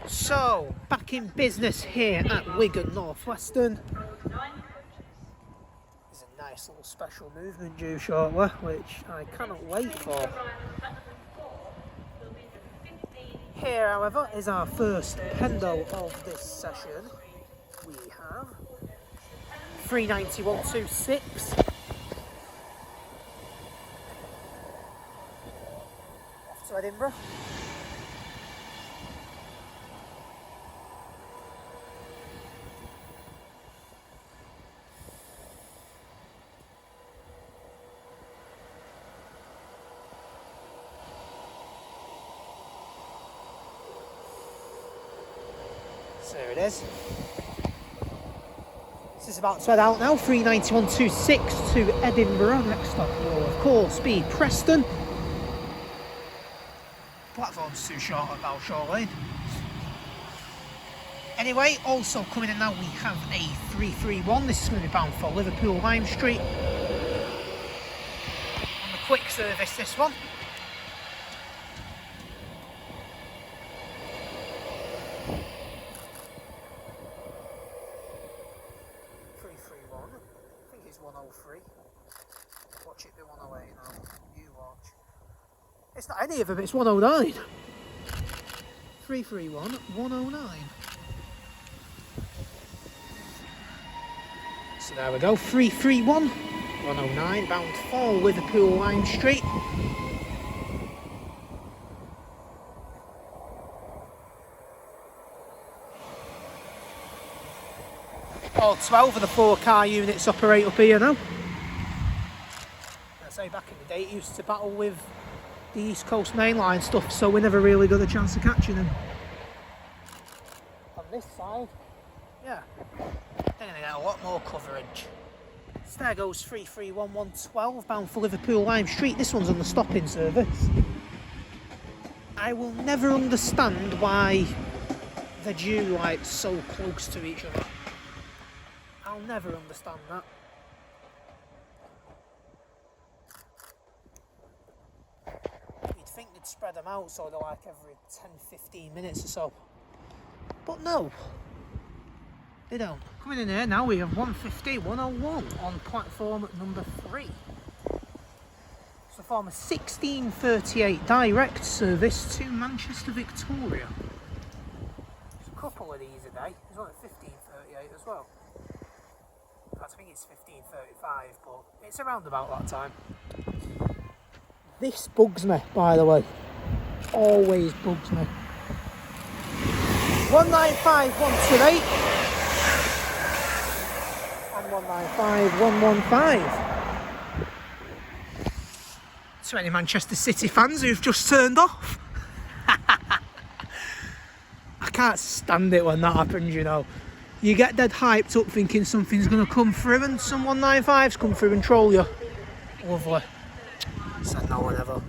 So, back in business here at Wigan Northwestern. There's a nice little special movement due shortly, which I cannot wait for. Here, however, is our first pendo of this session. We have 39126. Off to Edinburgh. There it is. This is about to head out now. 39126 to Edinburgh. Next stop will, of course, be Preston. Platform's too short at Balshore Lane. Anyway, also coming in now, we have a 331. This is going to be bound for Liverpool Lime Street. On the quick service, this one. I think it's 103. Watch it be 108 now. You watch. It's not any of them, it's 109. 331, 109. So there we go, 331, 109, bound for Liverpool Lime Street. All 12 of the 4 car units operate up here now. I say back in the day it used to battle with the East Coast Main Line stuff, so we never really got a chance of catching them. On this side, yeah, they're going to get a lot more coverage. So there goes 331112 bound for Liverpool Lime Street. This one's on the stopping service. I will never understand why they're due like so close to each other. I'll never understand that. You'd think they'd spread them out so they're like every 10-15 minutes or so. But no, they don't. Coming in here now, we have 150, 101 on platform number 3. It's a form of 1638 direct service to Manchester Victoria. There's a couple of these a day. There's one at 1538 as well. I think it's 15:35, but it's around about that time. This bugs me, by the way. Always bugs me. 195 128 and 195 115. To any Manchester City fans who've just turned off. I can't stand it when that happens, you know. You get dead hyped up thinking something's going to come through and some 195s come through and troll you. Lovely. Said no one ever.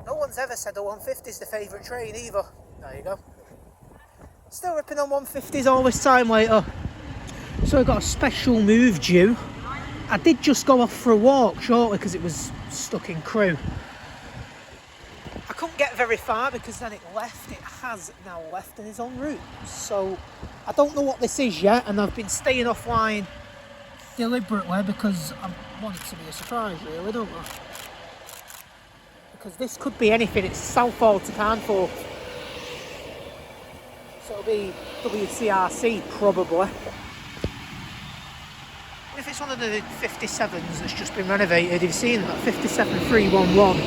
No one's ever said the 150's the favourite train either. There you go. Still ripping on 150s all this time later. So I got a special move due. I did just go off for a walk shortly because it was stuck in Crewe. I couldn't get very far because then it left. It has now left and is en route. So I don't know what this is yet, and I've been staying offline deliberately because I want it to be a surprise, really, don't I? Because this could be anything. It's Southall to Carnforth. So it'll be WCRC probably. If it's one of the 57s that's just been renovated, you've seen that 57311.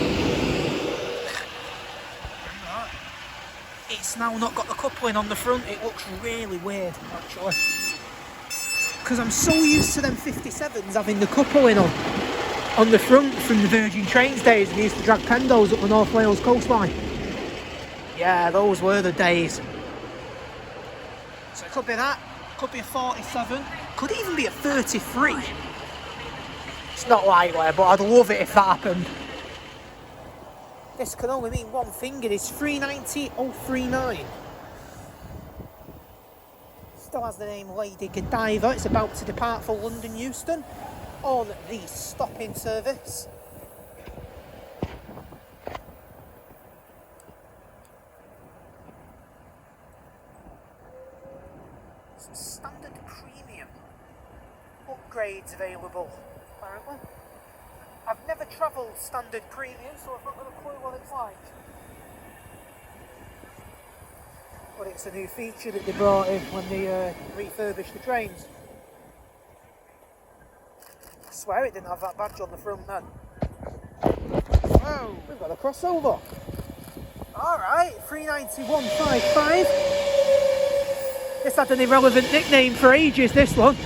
It's now not got the coupling on the front. It looks really weird, actually. Because I'm so used to them 57s having the coupling on the front from the Virgin Trains days. We used to drag pendos up the North Wales coastline. Yeah, those were the days. So it could be that. Could be a 47. Could even be a 33. It's not likely, but I'd love it if that happened. This can only mean one thing, it is 390-039. Still has the name Lady Godiva. It's about to depart for London Euston on the stopping service. Some standard premium upgrades available, apparently. I've never travelled standard premium, so I've not got a clue what it's like. But it's a new feature that they brought in when they refurbished the trains. I swear it didn't have that badge on the front then. Whoa, we've got a crossover. Alright, 39155. This had an irrelevant nickname for ages, this one.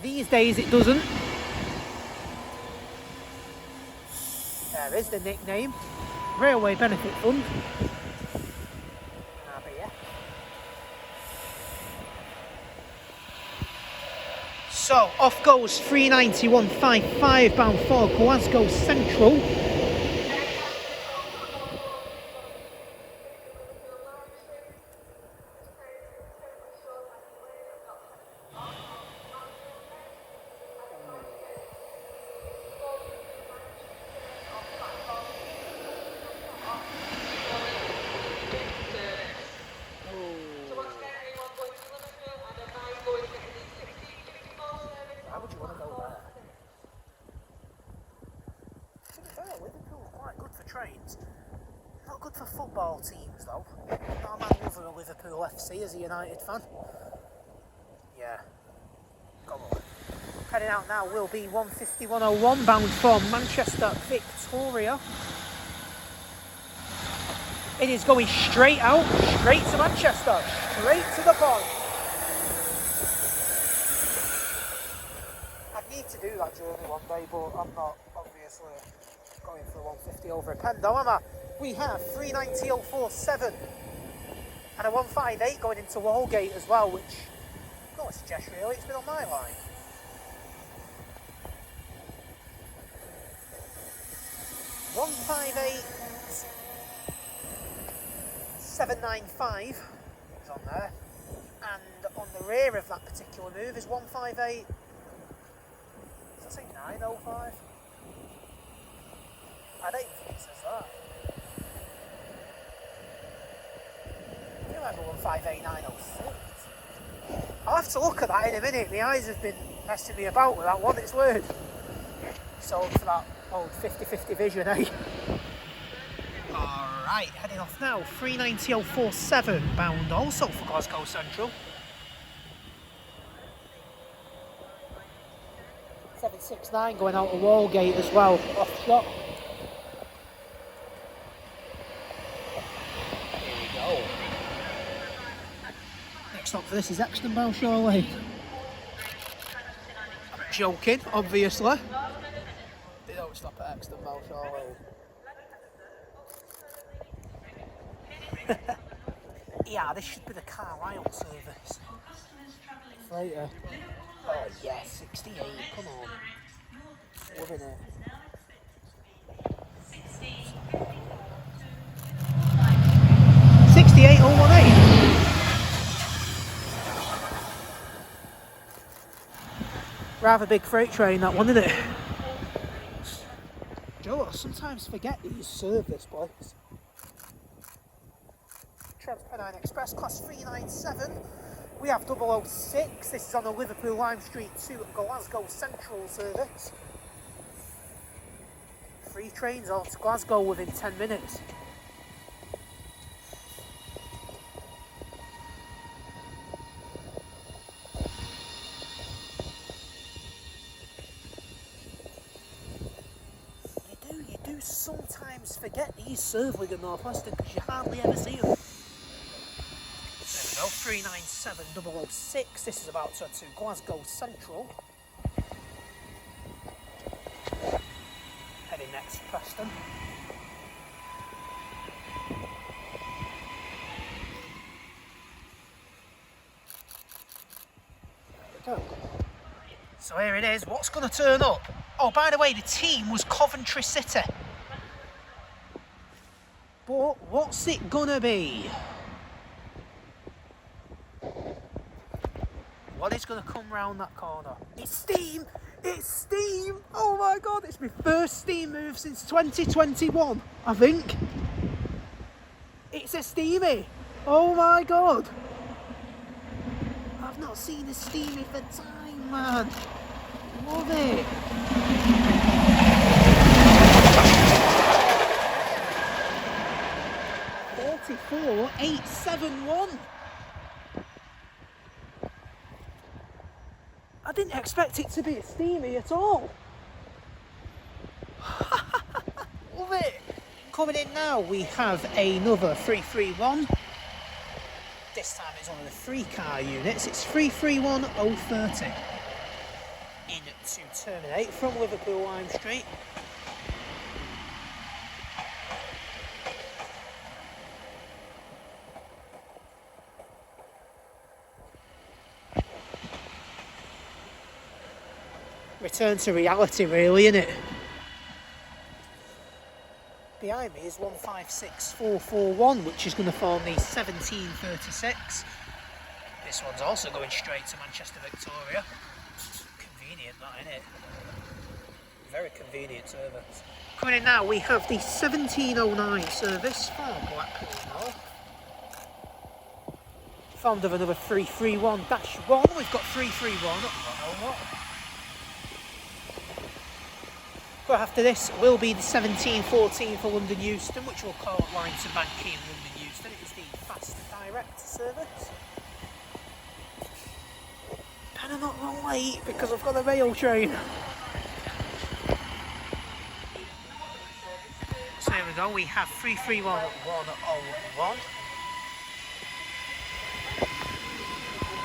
These days it doesn't. There is the nickname. Railway Benefit Fund. So, off goes 39155 bound for Glasgow Central. Trains. Not good for football teams though. Not a man over a Liverpool FC as a United fan. Yeah. Go on. Heading out now will be 150-101 bound for Manchester Victoria. It is going straight out, straight to Manchester, straight to the point. I need to do that journey one day, but I'm not, obviously. Going for 150 over a pen though, am I? We have 390.047 and a 158 going into Walgate as well, which not a suggest really, it's been on my line. $158.795 is on there, and on the rear of that particular move is 158. Does that say 905? I don't think it says that. I remember 158.906. I'll have to look at that in a minute. My eyes have been messing me about with that one, it's weird. So for that old 50-50 vision, eh? Alright, heading off now. 390.047 bound also for Glasgow Central. 769 going out to Walgate as well, off shot. Next stop for this is Exton Belshore Lane. I'm joking, obviously. They don't stop at Exton Belshore Lane. Yeah, this should be the Carlisle service. Freighter. Oh yeah, 68, come on. Loving it. Rather big freight train, that one, isn't it? Joe, I sometimes forget that you serve this place. Transpennine Express, class 397. We have 006. This is on the Liverpool Lime Street to Glasgow Central service. 3 trains on to Glasgow within 10 minutes. Sometimes forget these serve Wigan North Western because you hardly ever see them. There we go, 397.006. This is about to head to Glasgow Central. Heading next to Preston. There we go. So here it is. What's going to turn up? Oh, by the way, the team was Coventry City. But what's it gonna be? What is gonna come round that corner? It's steam! It's steam! Oh my god, it's my first steam move since 2021, I think. It's a steamy. Oh my god! I've not seen a steamy for time, man. Love it. 44,871. I didn't expect it to be a steamy at all. Love it. Coming in now, we have another 331. This time it's one of the 3-car units. It's 331030. In to terminate from Liverpool Lime Street. Return to reality, really, innit? Behind me is 156441, which is going to form the 1736. This one's also going straight to Manchester Victoria. Convenient, that, innit? Very convenient service. Coming in now, we have the 1709 service from Blackpool North. Formed of another 331-1. We've got 331. But after this will be the 1714 for London Euston, which we'll call line to Bank Key in London Euston. It is the fast direct service. Better not run late because I've got a rail train. So here we go, we have 331101.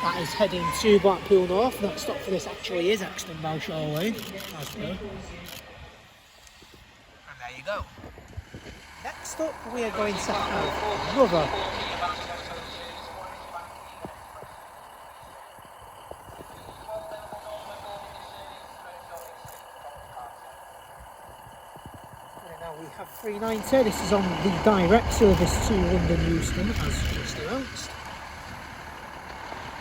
That is heading to Blackpool North. Next stop for this actually is Exton Belshore Lane, as per. There you go. Next up, we are going to have another. Now we have 390. This is on the direct service to London Euston, as just announced.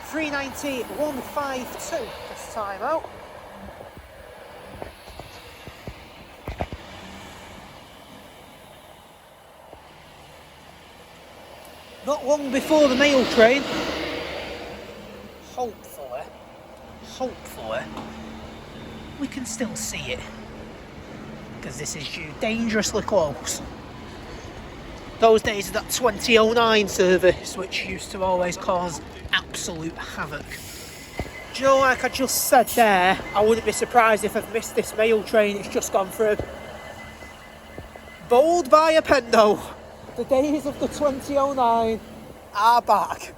390-152 this time out. Not long before the mail train, hopefully, we can still see it, because this is due dangerously close. Those days of that 2009 service, which used to always cause absolute havoc. Do you know, like I just said there, I wouldn't be surprised if I've missed this mail train. It's just gone through. Bold by a pen though. The days of the 2009 are back.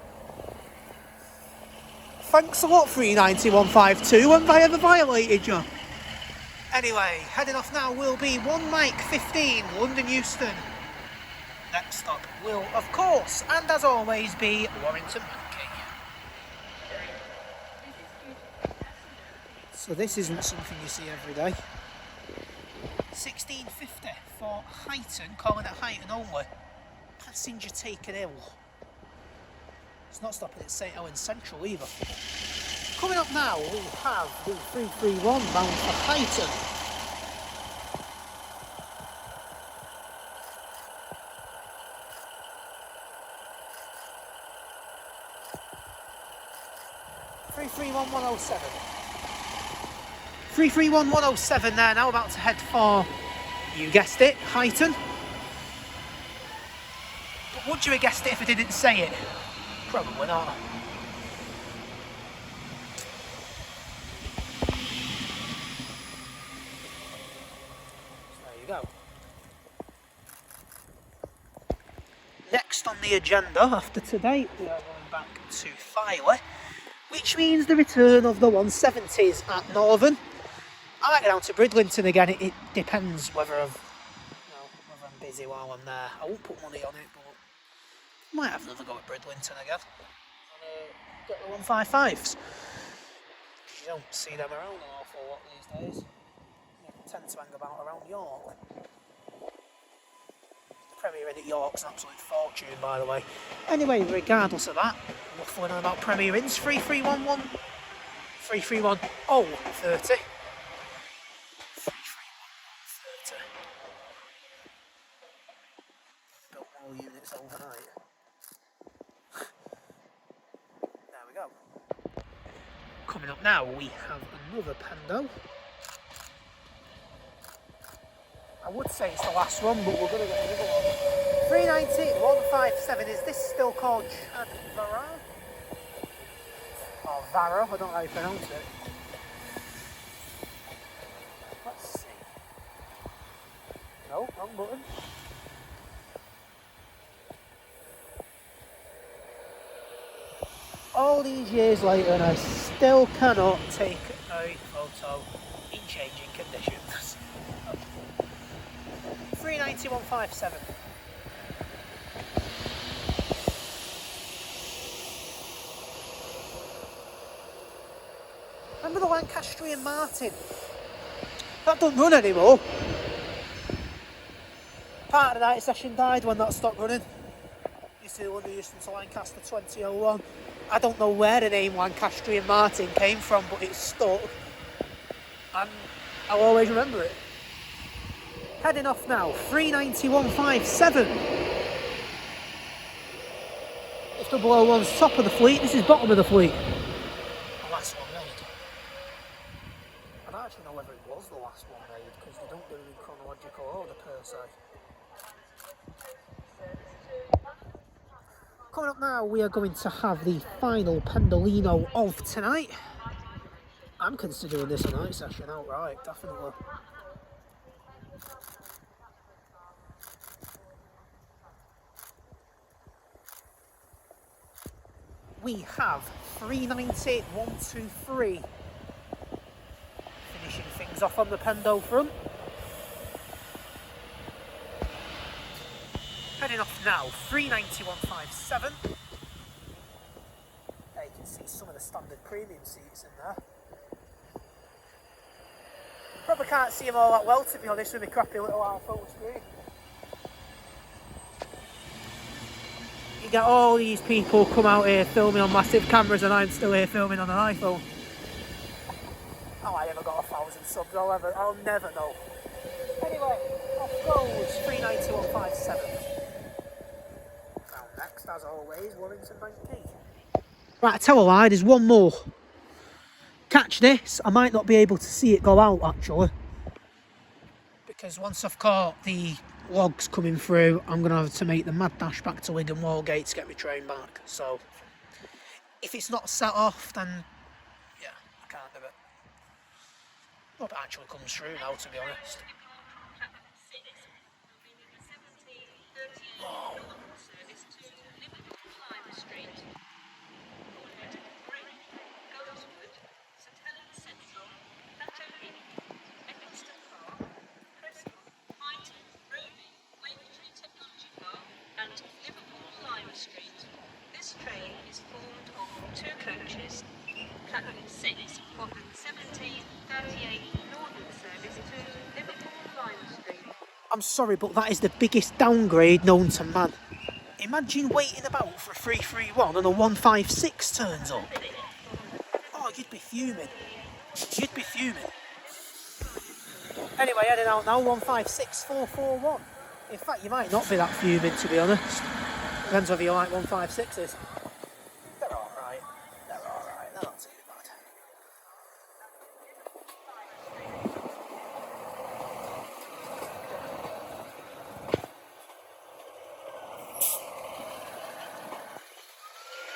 Thanks a lot, 390-152. When have I ever violated you? Anyway, heading off now will be 1 Mike 15, London Euston. Next stop will, of course, and as always, be Warrington Banking. So this isn't something you see every day. 1650 for Huyton, calling it Huyton only. Passenger taken ill. It's not stopping at St Helens Central either. Coming up now, we have the 331 bound for Huyton. (331-107). 331-107 there, now about to head for, you guessed it, Huyton. But would you have guessed it if I didn't say it? Probably not. So there you go. Next on the agenda after today, we are going back to Filey, which means the return of the 170s at Northern. I might get down to Bridlington again. It depends whether I'm busy while I'm there. I won't put money on it, but I might have another go at Bridlington again. And get the 155s. You don't see them around an awful lot these days. They tend to hang about around York. The Premier Inn at York's an absolute fortune, by the way. Anyway, regardless of that, waffling on about Premier Inns, 3311 331-030. Built more units overnight. Coming up now, we have another Pendo. I would say it's the last one, but we're going to get another one. 390 157. Is this still called Chad Vara? Or Vara, I don't know how you pronounce it. Let's see. No, wrong button. All these years later, and I still cannot take a photo in changing conditions. 390 157. Remember the Lancastrian Martin? That don't run anymore. Part of the night session died when that stopped running. Used to run the Euston to Lancaster 2001. I don't know where the name Lancastrian Martin came from, but it's stuck. And I'll always remember it. Heading off now, 390 157. It's 001's top of the fleet, this is bottom of the fleet. The last one made. I don't actually know whether it was the last one made, because they don't do it in chronological order per se. Coming up now, we are going to have the final Pendolino of tonight. I'm considering this a night session outright, definitely. We have 390 123. Finishing things off on the Pendo front. Heading off now, 390 157. There you can see some of the standard premium seats in there. Probably can't see them all that well, to be honest, with my crappy little iPhone screen. You get all these people come out here filming on massive cameras and I'm still here filming on an iPhone. How I ever got 1,000 subs, I'll never know. Anyway, off goes 390 157. Now next, as always, Warrington Bank Key. Right, I tell a lie, there's one more. Catch this, I might not be able to see it go out actually. Because once I've caught the logs coming through, I'm going to have to make the mad dash back to Wigan Wallgate to get my train back. So, if it's not set off, then yeah, I can't do it. Hope it actually comes through now, to be honest. Oh. This train is formed of two coaches, platform 6 for the 1738 Northern service to Liverpool Lime Street. I'm sorry, but that is the biggest downgrade known to man. Imagine waiting about for a 331 and a 156 turns up. Oh, you'd be fuming. You'd be fuming. Anyway, heading out now, 156 441. In fact, you might not be that fuming, to be honest. Depends whether you like 156s. They're alright. They're alright. They're not too bad.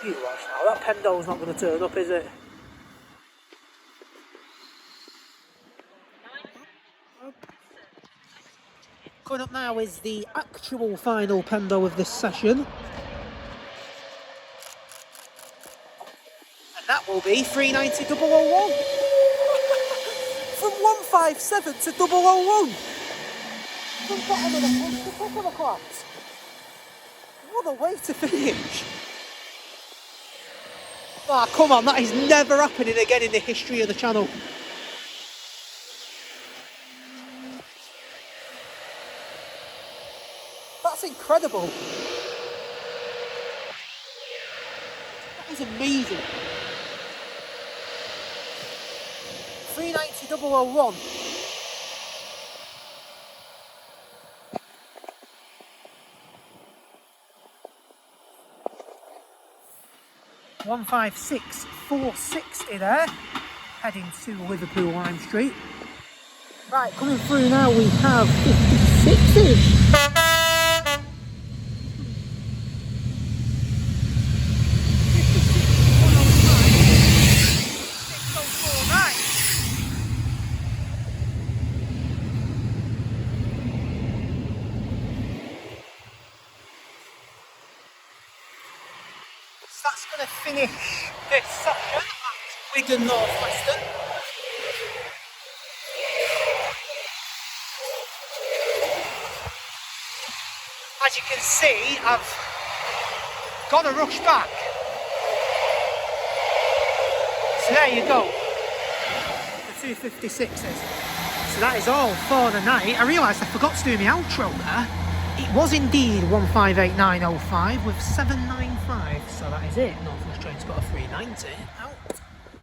You watch now. That Pendo's not going to turn up, is it? Coming up now is the actual final Pendo of this session. And that will be 390 001. From 157 to 001. From bottom of the top of the class. What a way to finish. Ah, oh, come on, that is never happening again in the history of the channel. That's incredible. That is amazing. 390 001. 156,460 there, heading to Liverpool Lime Street. Right, coming through now we have 56-ish. That's going to finish this section at Wigan North Western. As you can see, I've got to rush back. So there you go, the 256s. So that is all for the night. I realised I forgot to do my outro there. It was indeed 158905 with 795, so that is it. North West Train's got a 390 out.